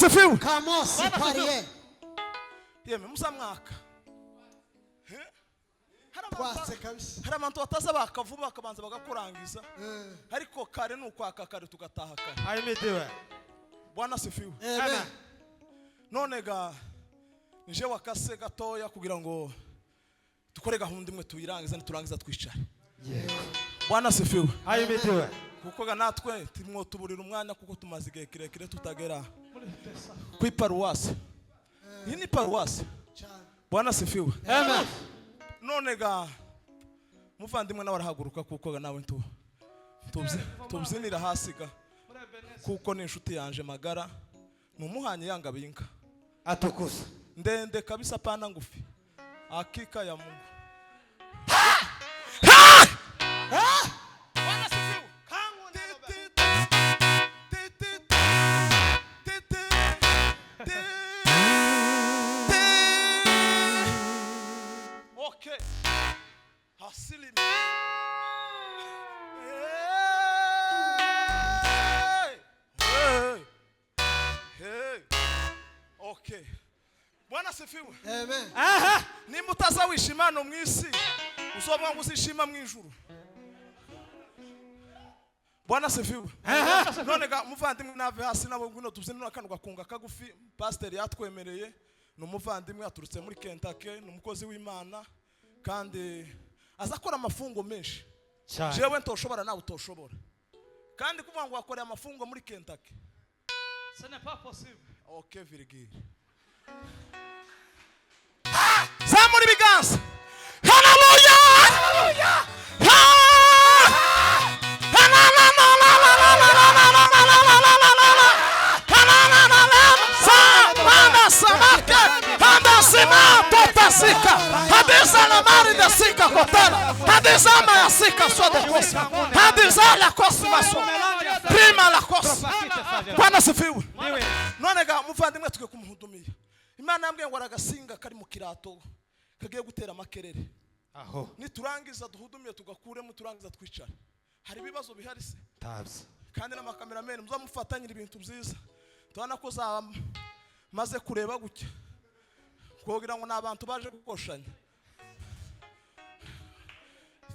sifiwe. Kamosi pariye. Yeme musamwaka. Kwase kabisa. Hari abantu bataza bakavuba bakabanza bagakurangiza. Ariko kare nukwaka kare tugataha kare. Ayimitiwe. Bwana sifiwe. Amen. None ga nje wakase gatoya kugira ngo dukore gahunda imwe tuyirangiza niturangiza twicare. Yego. Bwana sifiwe. Ayimitiwe. Kuko ga natwe timwo tuburira umwanya kuko tumaze igihe kirekire tutagera kwi paruwasi. Iyi ni paruwasi. Bwana sifiwe. Amen. None ga muvandimwe nawe arahaguruka kuko ga nawe tubyinira hasi ga kuko ni inshuti yanje magara numuhanye yanga binka Atukuza. ndende kabisa pana ngufi hakika ya Mungu. Okay. Hasili. Hey. Okay. Bwana sifiwe. Amen. Aha. Nimba utazawishima no mwisi uzovuga ngo uzishima mu ijuru. Bwana sifiwe. None ga muvandimwe nave hasi nabo ngwino tubyinira akantu gakunga kagufi pastor yatwemereye numuvandimwe aturutse muri Kentucky numukozi w'Imana kandi azakora amafungo menshi. Jewe ntoshobora nawe utoshobora. Kandi kuvuga ngo akora amafungo muri Kentucky. Ce n'est pas possible. Okay, Virgil. Zamuri biganza. Hallelujah! Hallelujah! Hadiza la mari da sika kotana. Hadiza ma ya sika soda kosa. Hadiza la kosa maso. Prima la kosa. Bwana sifiwe. None ga muvandimwe tuge kumuhudumira. Imana yambwiye ngo aragasinga kari mu kirato kagiye gutera makerere. Aho. Niturangiza duhudumiye tugakuremo turangiza twicare. Hari bibazo bihari se? Tabs. Kandi na cameraman muzamufatanyira ibintu byiza. Tubana ko za maze kureba gutya. Kugira ngo nabantu baje gukoshanya.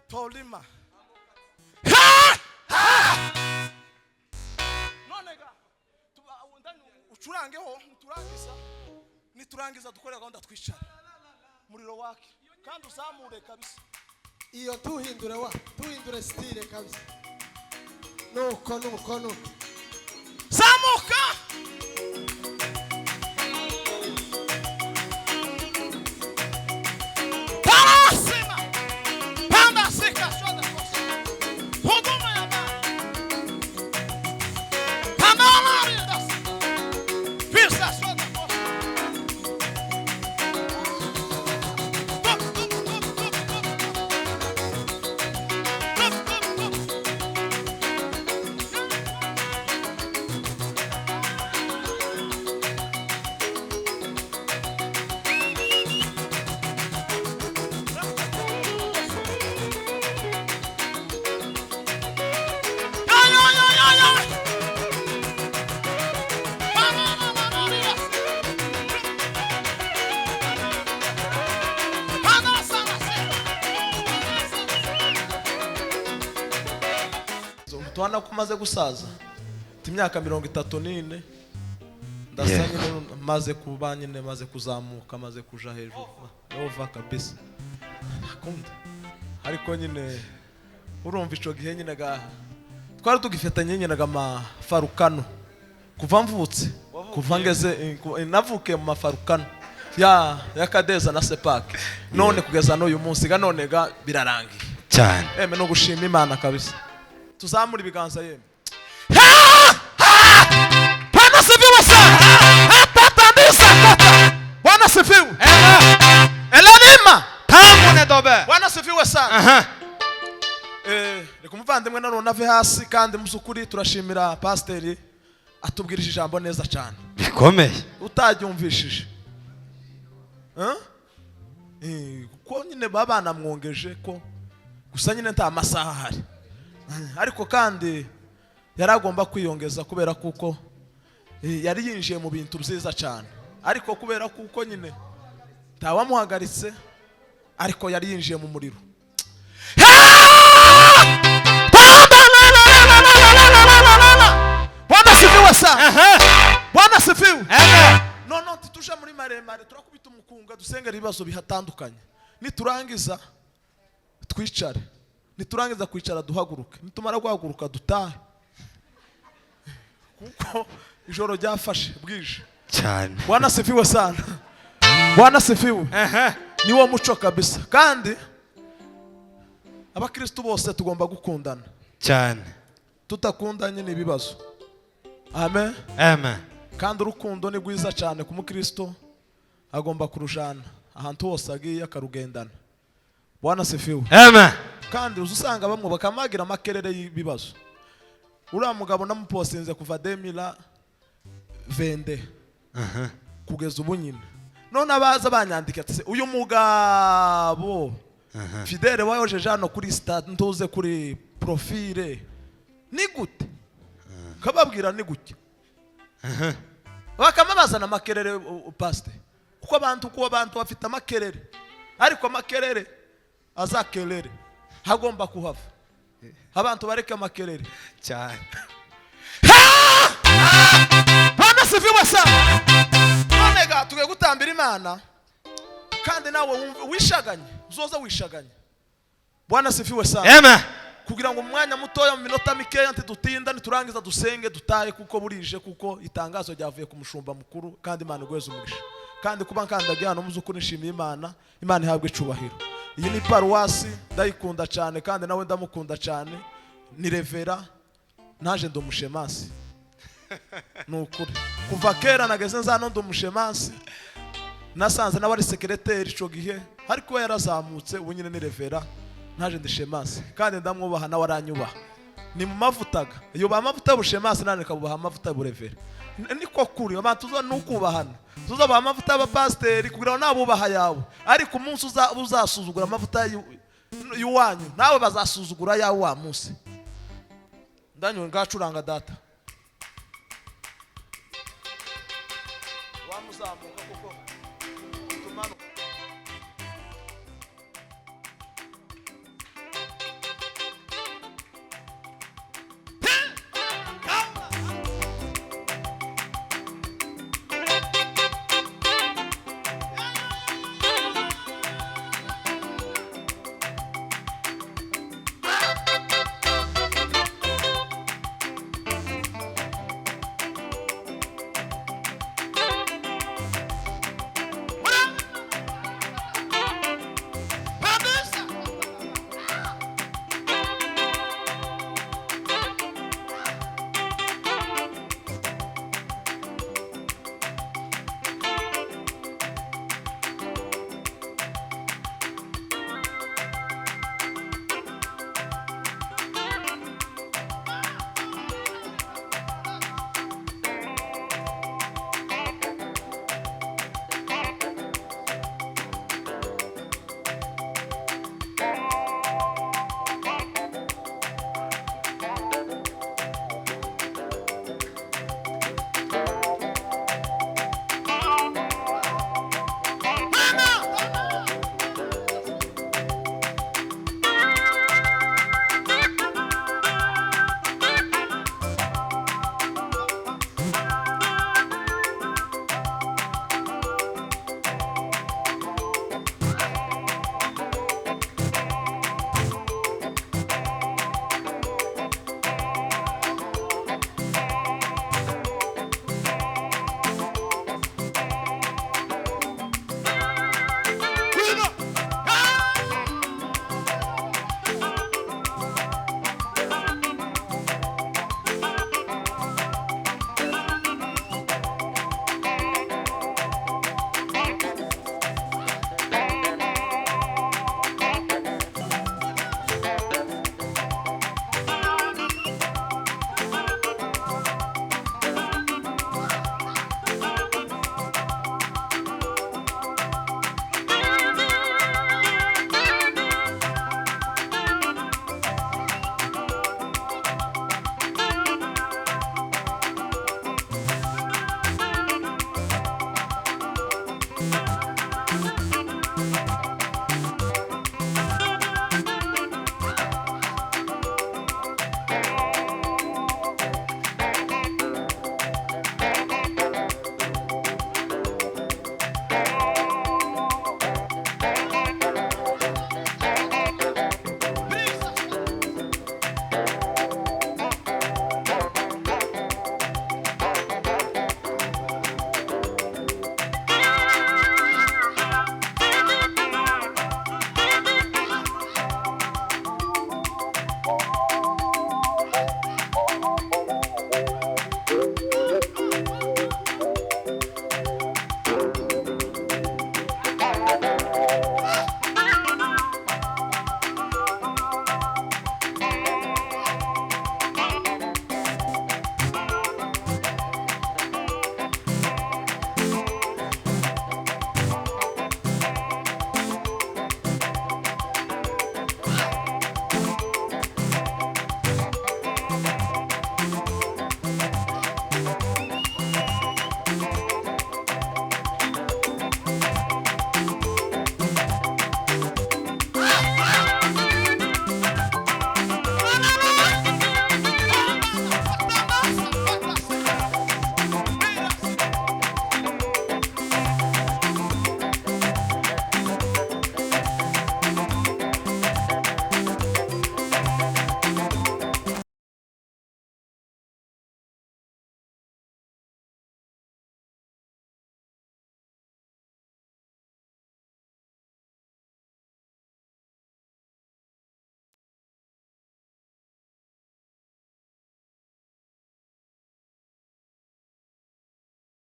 Tolima. None ga ucurangeho niturangiza dukore gahunda twicara. Muriro wake kandi uzamure kabisa. Iyo tuhindure style kabisa. Nuko. Zamuka. Parasima. Panda sika soda kosa. Huduma ya ba. Panda lari das. Pisa soda kosa. Twana kumaze gusaza imyaka 34 ndasanye maze kuba nyine maze kuzamuka maze kuja hejuru yova kabisa akunda ariko nyine urumva ico gihe nyine ga twari tugifetanye nyine ga mafarukano kuva mvutse kuva ngeze navuke mu mafarukano ya Kadeza na Sepak none kugeza no uyu munsi ga none ga birarangiye cyane no gushima Imana kabisa. Tuzamura ibiganza yeme. Bwana sifiwe sana. Tatandisa kota. Bwana sifiwe. Eladima. Tamune dobe. Bwana sifiwe sana. Reka umuvandimwe none ave hasi kandi musukuri turashimira pasiteri atubwirije ijambo neza cyane. Bikomeye. Utagyumvishije. Kuko nyine babana mwongeje ko gusa nyine nta masaha hari. Ariko kandi yaragomba kwiyongeza kubera kuko yari yinjiye mu bintu byiza cyane, ariko kubera kuko nyine ntawamuhagaritse, ariko yari yinjiye mu muriro. Bwana sifiwe sana. Bwana sifiwe. None tuje muri maremare turakubita umukunga dusengera ibibazo bihatandukanye. Niturangiza twicare, niturangiza kwicara duhaguruke, nitumara guhaguruka dutahe, kuko ijoro ryafashe bwije cyane. Bwana sifiwe sana. Bwana sifiwe. Niwo muco kabisa, kandi abakristo bose tugomba gukundana cyane. Tutakundanye n'ibibazo. Amen. Amen. Kandi urukundo ni rwiza cyane ku mukristo, agomba kurujana ahantu hose agiye akarugendana. Bwana sifiwe. Amen. Kandi uzusanga bamwe bakamagira amakerere y'ibibazo. Uriya mugabo namuposinze kuva 2020 kugeza ubu nyine. None abaza banyandika ati uyu mugabo Fidele wayojeje hano kuri stade ntuze kuri profile ni gute? Kababwira ni gute? Bakamabazana amakerere paste. Kuko abantu bafite amakerere, ariko amakerere azakerere hagomba kuhava. Abantu bareka amakerere cyane. Bwana sifiwe sana. Nonega tugiye gutambira Imana, kandi nawe wishaganye, uzoza wishaganye. Bwana sifiwe sana. Amen. Kugira ngo umwanya mutoya mu minota mikeya ntidutinda, niturangiza dusenge dutahe, kuko burije, kuko itangazo ryavuye ku mushumba mukuru, kandi Imana igweze umugisha. Kandi kuba nkandagiye hano muzukuri nshimiye Imana, Imana ihabwe icubahiro. Iyi ni paruwasi ndayikunda cyane, kandi nawe ndamukunda cyane. Ni revera, naje ndumushemasi. Nukuri kuva kera nageze nzano ndumushemasi, nasanze nawe ari secrétaire ico gihe, ariko yarazamutse ubu nyine ni revera, naje ndishemasi, kandi ndamwubaha nawe aranyubaha. Ni mu mavutaga, iyo bamavuta bushemasi nane kabubaha amavuta burevera. Niko kuri abantu tuzo nukubahana, tuzo ba amavuta aba pasteur kugira nabubaha yawe, ariko umunsi uzasuzugura amavuta y'uwanyu nawe bazasuzugura yawe wa munsi. Ndanyo ngacuranga data wamuzamuka kuko tumano.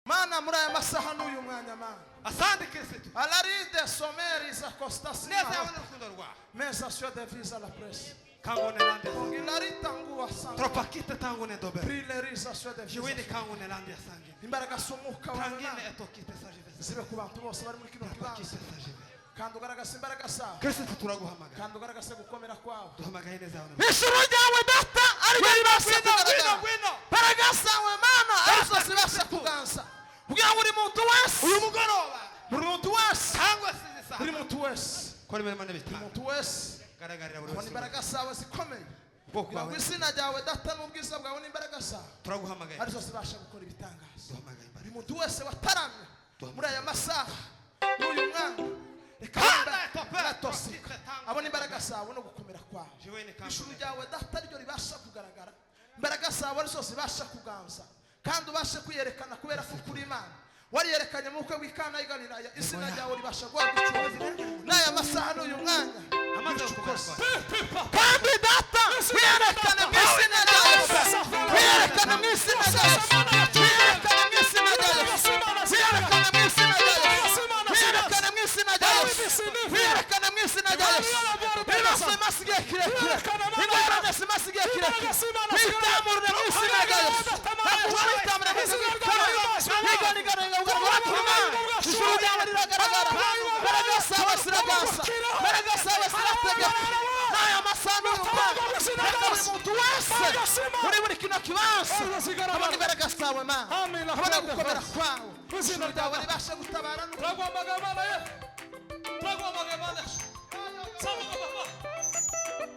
Mana muri aya masaha n'uyu mwanya mana Asante Kristo. alaride someri za kostasi Neza yawe n'urukundo rwawe. mesa sio de visa la presse Kangu nelandi asange. ilarita ngua sana Tropakite tangu ne dobe. prilerisa sio de Jiwini visa kangu nelandi asange. imbaraga somuka wa Tangine mana etokite sajive. zibe ku bantu bose bari muri kino Tropakite kibanza sajive. kandi ugaragaza imbaraga zawe Kristo turaguhamagara. kandi ugaragaza gukomera kwawe Duhamagaye neza yawe. ijuru ryawe data ariryo ribasha kugaragara Gwino. imbaraga zawe mana arizo zibasha kuganza kugira ngo buri muntu wese Uyu mugoroba. buri muntu wese Cyangwa se isa. buri muntu wese Kora imirimo buri n'ibitabo. muntu wese Garagarira buri abona wese. imbaraga zawe zikomeye Bwoko kugira ngo bwawe. izina ryawe data n'ubwiza bwawe n'imbaraga zawe Turaguhamagaye. arizo zibasha gukora ibitangaza Duhamagaye imbaraga. buri muntu wese wataramye Duhamagaye. muri aya masaha n'uyu mwanya reka natose abona imbaraga zawe no gukomera kwawe Jiwini kangu. ijuru ryawe data ryo ribasha kugaragara imbaraga zawe arizo zibasha kuganza kandi ubashe kwiyerekana kubera ko kuri imana wariyerekanye mu bukwe bw'ikana y'i Galilaya izina ryawe ribasha guhabwa icyubahiro n'aya masaha n'uyu mwanya Amaze icyo gukora ukoze kwawe. kandi data wiyerekane mu izina rya Yesu wiyerekane mu izina rya Yesu wiyerekane mu izina rya Yesu wiyerekane mu izina rya Yesu wiyerekane mu izina rya Yesu wiyerekane mu izina rya Yesu ibibazo bimaze igihe kirekire ingorane zimaze igihe kirekire witamurure mu izina rya Yesu nakuba witamure mu izina rya Yesu wiganiganira ugaragara ku Imana ijuru ryawe riragaragara imbaraga zawe ziragasa imbaraga zawe zirategeka n'aya masaha n'uyu mwanya reka buri muntu wese uri muri kino kibanza abona imbaraga zawe mana abona gukomera kwawe ijuru ryawe ribashe gutabara Turaguhamagaye Mana ye. Turaguhamagaye Mana. Samuka papa.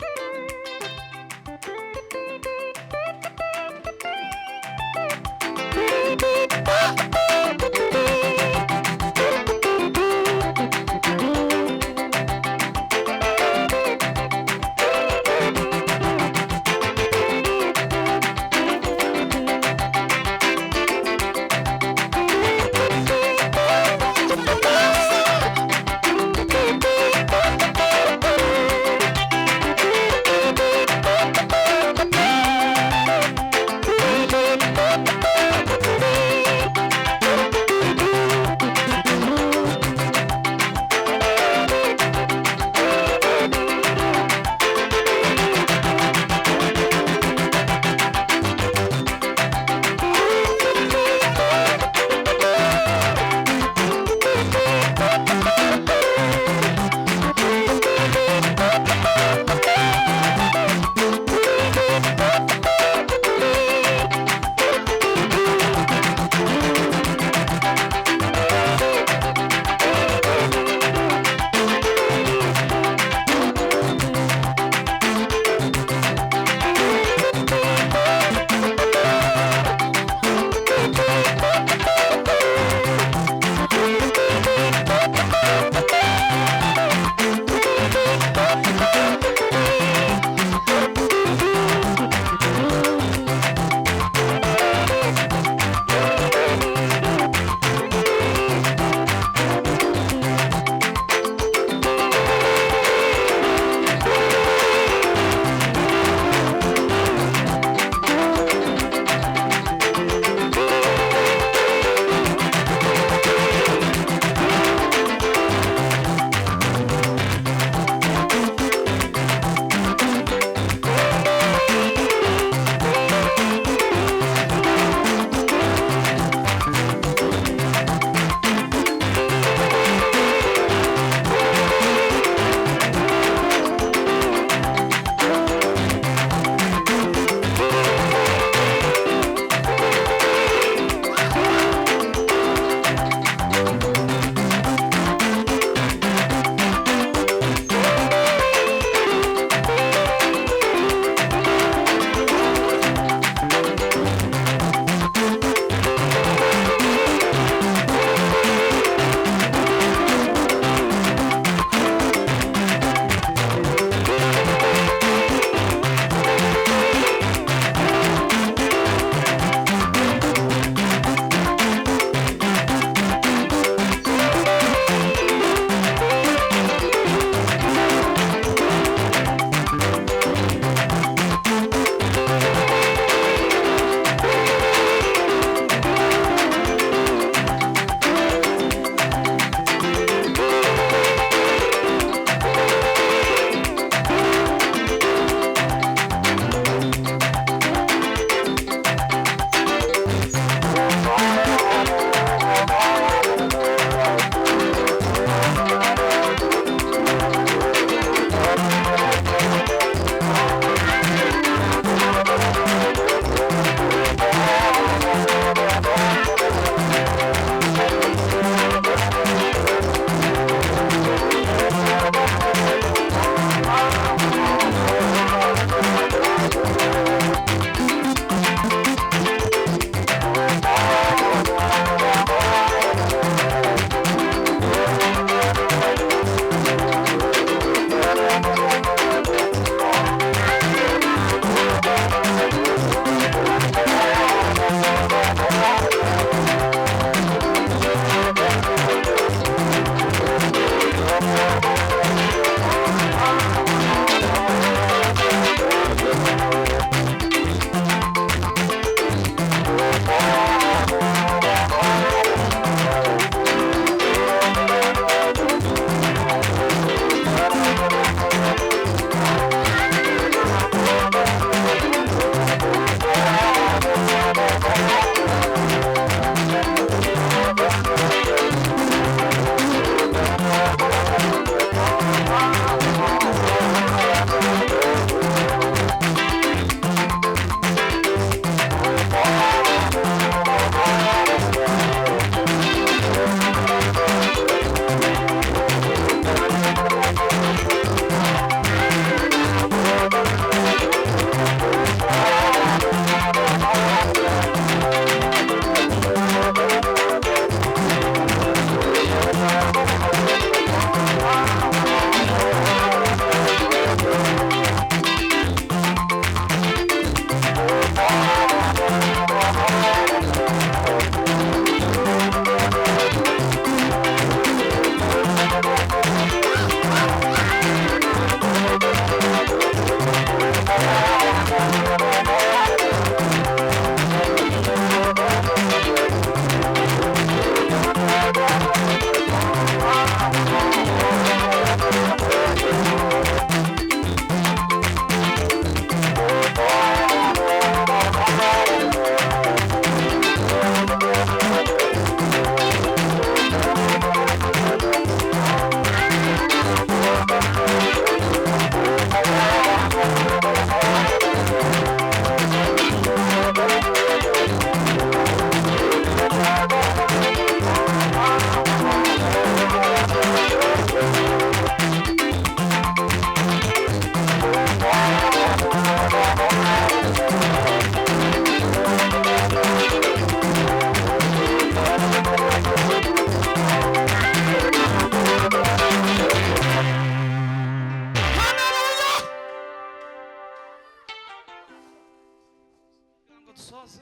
dusoze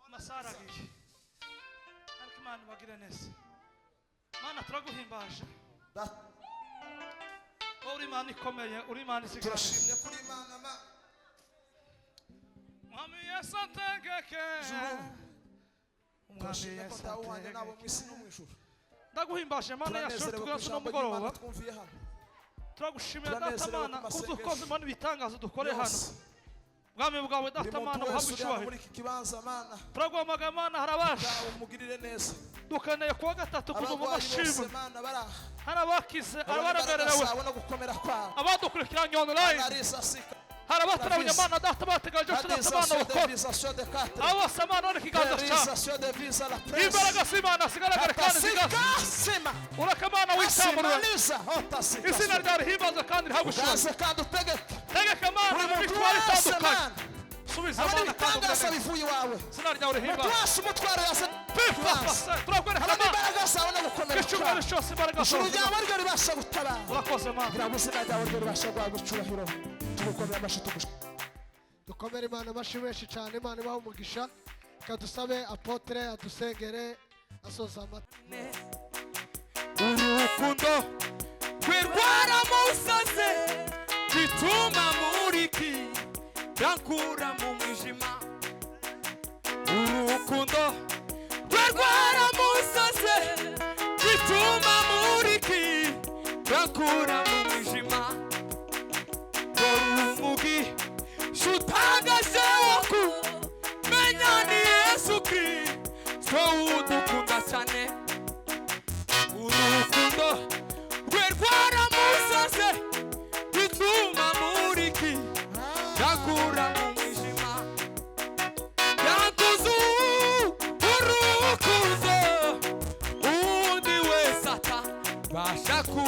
amasaha aragiye ariko Imana ibagire neza. Mana turaguhimbaje, uri Imana ikomeye, uri Imana isigara. turashimye kuri Imana ma Mwami Yesu ategeke, Umwami Yesu atawuhanye nabo mu isi no mu ijuru. ndaguhimbaje Mana yacu twese no mugoroba. twumviye hano. Turagushimira Data Mana kuzukoze Mana ibitangazo dukore hano. Mwami bwawe Data Mana uhabwe icyubahiro. muri iki kibanza Mana. Turaguhamagaye Mana harabasha. Umugirire neza. Dukeneye kuwa gatatu kuva mu mashimwe. Mana bara. Harabakize, arabaremerewe. Abona gukomera kwabo. Abadukurikiranye online. Harabatarabanya Mana Data bategereje Data Mana ukora. Abo samana uri kiganza cyawe. Imbaraga z'Imana zigaragara kandi zigasa. Urakamana wisamurwa. Izina ryawe himbaza kandi rihabwe icyubahiro. Tegeka Mana mu mitwaro itandukanye. Subiza Mana kandi bivuye iwawe. Izina ryawe himbaza. Twashe umutwaro yase. Turakwereka Mana. Imbaraga zawe no gukomera. Icyubahiro cyose imbaraga zawe. Urujyawe ryo ribasha gutabara. Urakoze Mana. Ngira ngo izina ryawe ryo ribasha guhabwa icyubahiro. Tugukomera amashyi dukomere Imana amashyi menshi cyane. Imana ibahe umugisha. Kadusabe apotre adusengere asoza amata. Urukundo rwirwara musaze bituma muriki rankura mu mwijima. Urukundo rwirwara musaze bituma muriki rankura mu mwijima. Umugi shutagaze woku menya ni Yesu Kristo udukunda cyane. Urukundo rwirwara musaze bituma muriki rankura mu mwijima. Yankuzu urukundo undi wese atabasha ku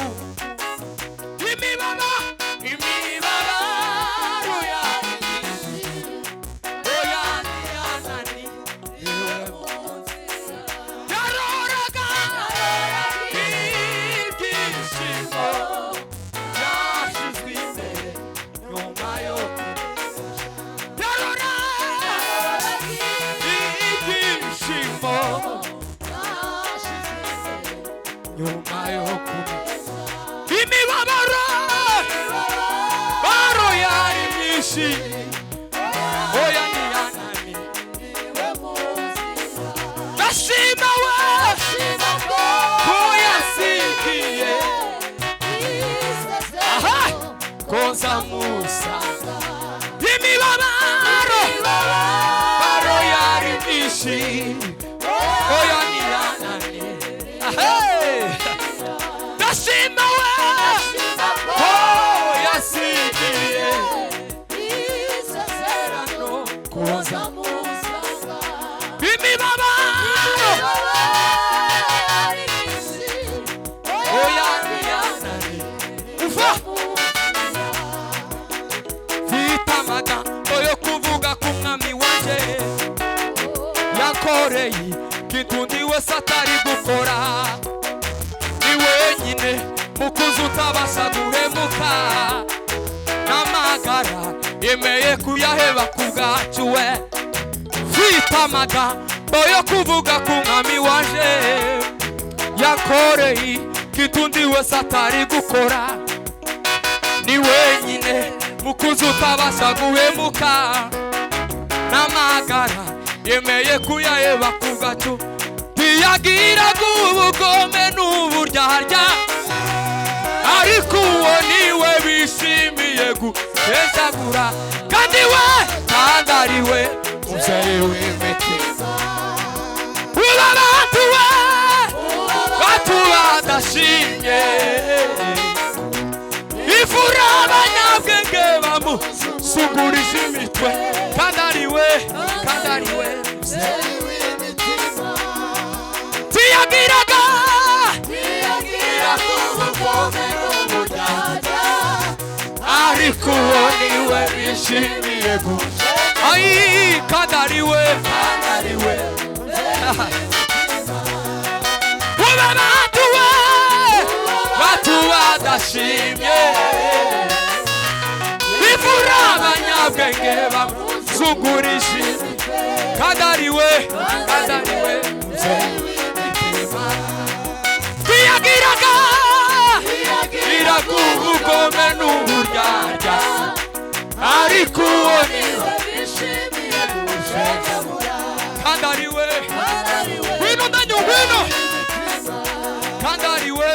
imibaba imibabaro baro yari myinshi. Oya niyanani ndashima we ko yasigiye aha koza musa. Imibabaro baro yari myinshi. Oya niyanani ndashima we ko yasigiye koza imibabaro. Oya niyanani uva mfite amagambo yo kuvuga ku mwami wanje yakoreye ikintu undi wese atari gukora. Ni wenyine mukuzi utabasha guhemuka. N'amagara yemeye kuyaheba ku bwacu we. Mfite amagambo yo kuvuga ku mwami wanje yakoreye ikintu undi wese atari gukora. Ni wenyine mukuzi utabasha guhemuka. N'amagara yemeye kuyaheba ku bwacu. Ntiyagiraga ubugome n'uburyarya ariko uwo niwe bishimiye gusesagura. Kandi we kandi ari we mubyeyi w'imitima. Uba abantu we batu badashimye ivura abanyabwenge bamusugurije imitwe. Kandi ari we mubyeyi w'imitima. Ntiyagiraga ubugome n'uburyarya ariko uwo niwe bishimiye gusesagura. Ai kandi ari we uba abantu we batu badashimye ivura abanyabwenge bamusugurije uzungurije kandi ari we twiyagiraga ubugome n'uburyarya ariko uwo ni we bishimiye gushenjagura kandi ari we ngwino ndanyu ngwino kandi ari we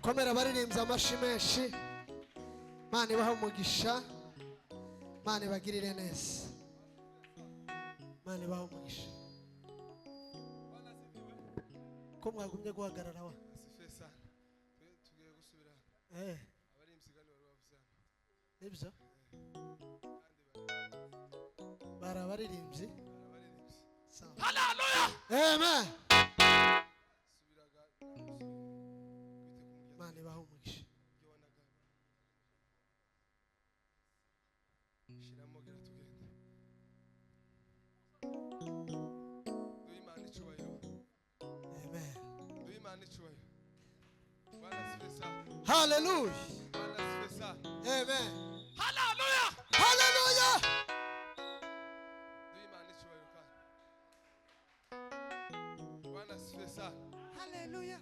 dukomere abaririmbyi amashyi menshi. Imana ibahe umugisha, Imana ibagirire neza, Imana ibahe umugisha. Ko mwagumye guhagarara wa tugiye gusubira abaririmbyi gani bari bavuze nibyo bari abaririmbyi. Hallelujah. Amen. subiraga Imana ibahe umugisha. shiramo gira tugende duimana icubahiro Amen. duimana icubahiro Bwana sifesa Hallelujah. Bwana sifesa Amen. Hallelujah. Hallelujah. duimana icubahiro kandi Bwana sifesa Hallelujah.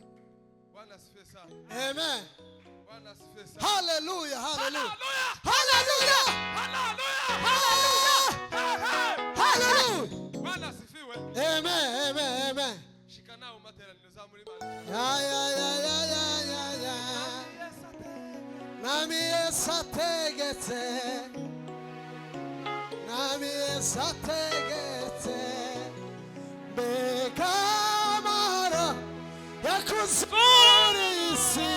Bwana sifesa Amen. Bwana sifesa Hallelujah. Hallelujah. Hallelujah. Hallelujah. Hallelujah. Hallelujah. Bwana sifiwe Amen. Amen. Amen. shikana umateraniro za muri Imana Ya. Nami Yesu ategetse. Nami Yesu ategetse. Mbega amahoro yakuzura isi.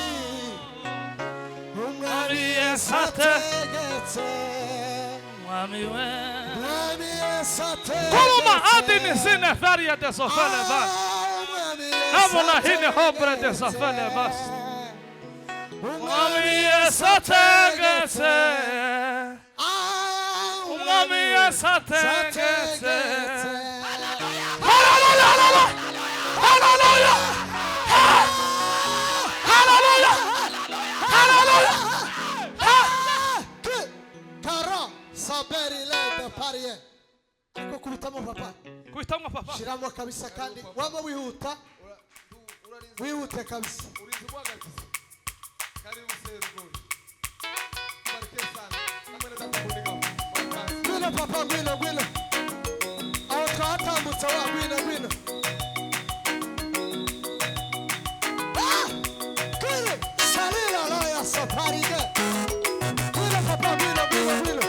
Umwami Yesu ategetse. Mwami we. Nami Yesu ategetse. Kuluma adini sine feria de sofele bas. Amona hine hobre de sofele bas. Mwami Yesu ategetse. Mwami Yesu ategetse. Hallelujah. Hallelujah. Hallelujah. Hallelujah. Hallelujah. Karo saberi lende pariye. Ko kubitamo papa. Kuitamo papa. Shiramo kabisa kandi wama wihuta. Wihute kabisa. urizi bwagakiza karibu serugori barke sana namwe ndakubundiga Gwino papa gwino. Aho twatambutse wa gwino. Gwino salira loya saparige. Gwino papa gwino. Gwino.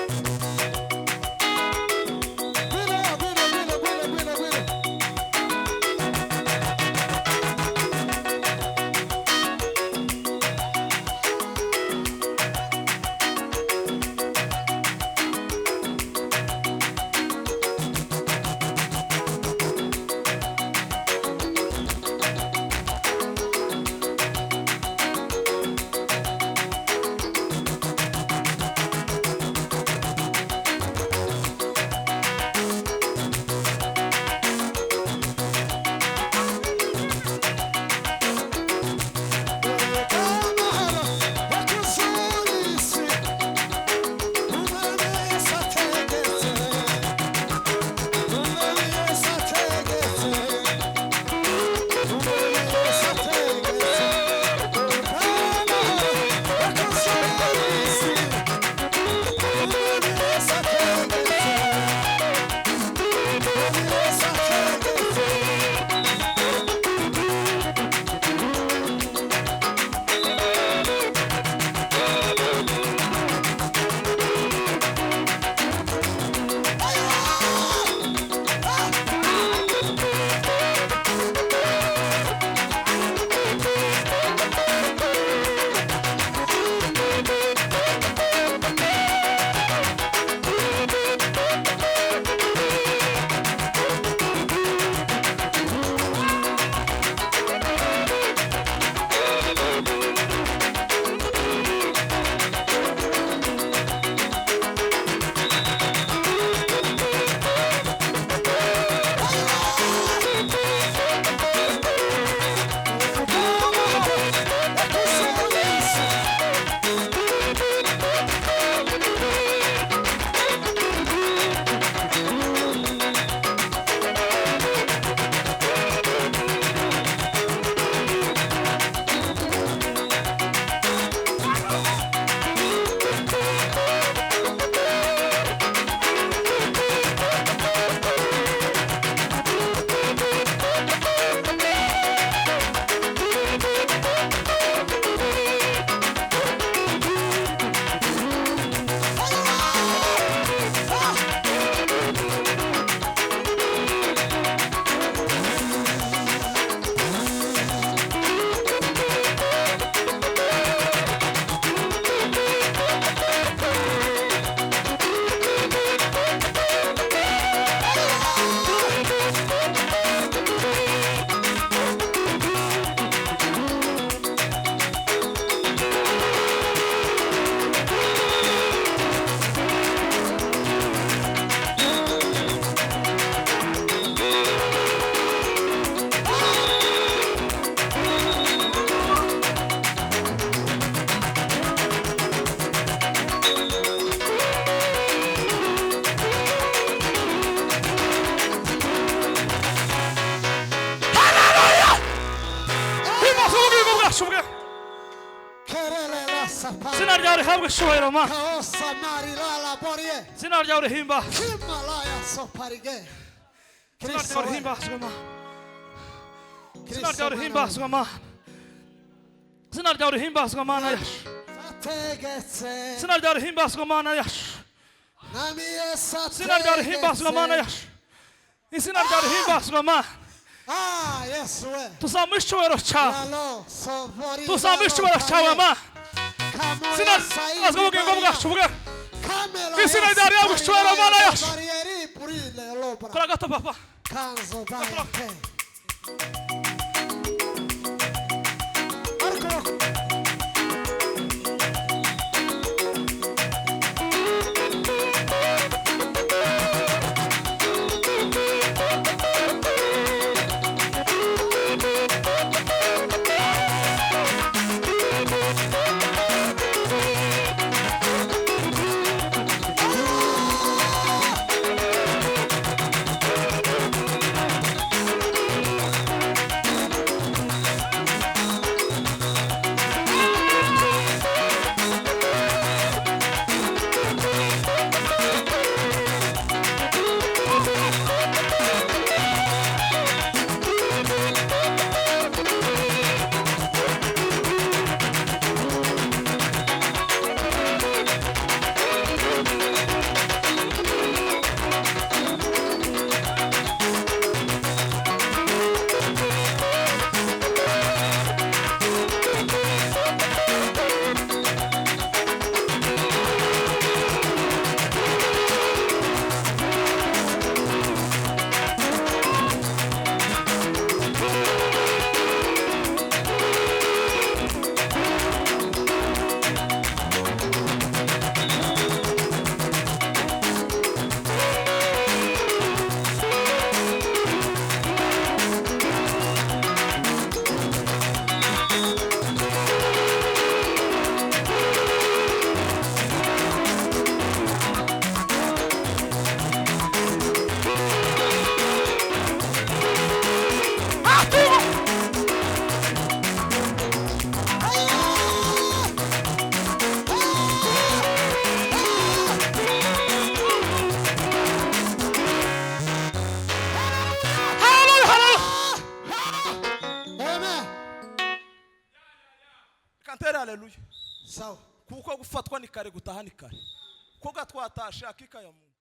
bwashubuke Kerele la sapa. izina ryawe rihabwe icyubahiro mana Kaosa marila la borie. izina ryawe rihimba Himalaya soparige. izina ryawe rihimbazwe mana izina ryawe rihimbazwe mana izina ryawe rihimbazwe mana yacu Tegetse. izina ryawe rihimbazwe mana yacu Nami esa. izina ryawe rihimbazwe mana yacu izina ryawe rihimbazwe mana Ah, yes we. tuzamuha icyubahiro cyawe Lalo sovori. tuzamuha icyubahiro cyawe mana izina rihimbazwe ubugingo bwacu bwe izina ryawe rihabwe icyubahiro mana yacu kora gato papa Kanzo bayate. kantere haleluya Sawa. kuko gufatwa ni kare gutaha ni kare ko gatwatashe akika ya muntu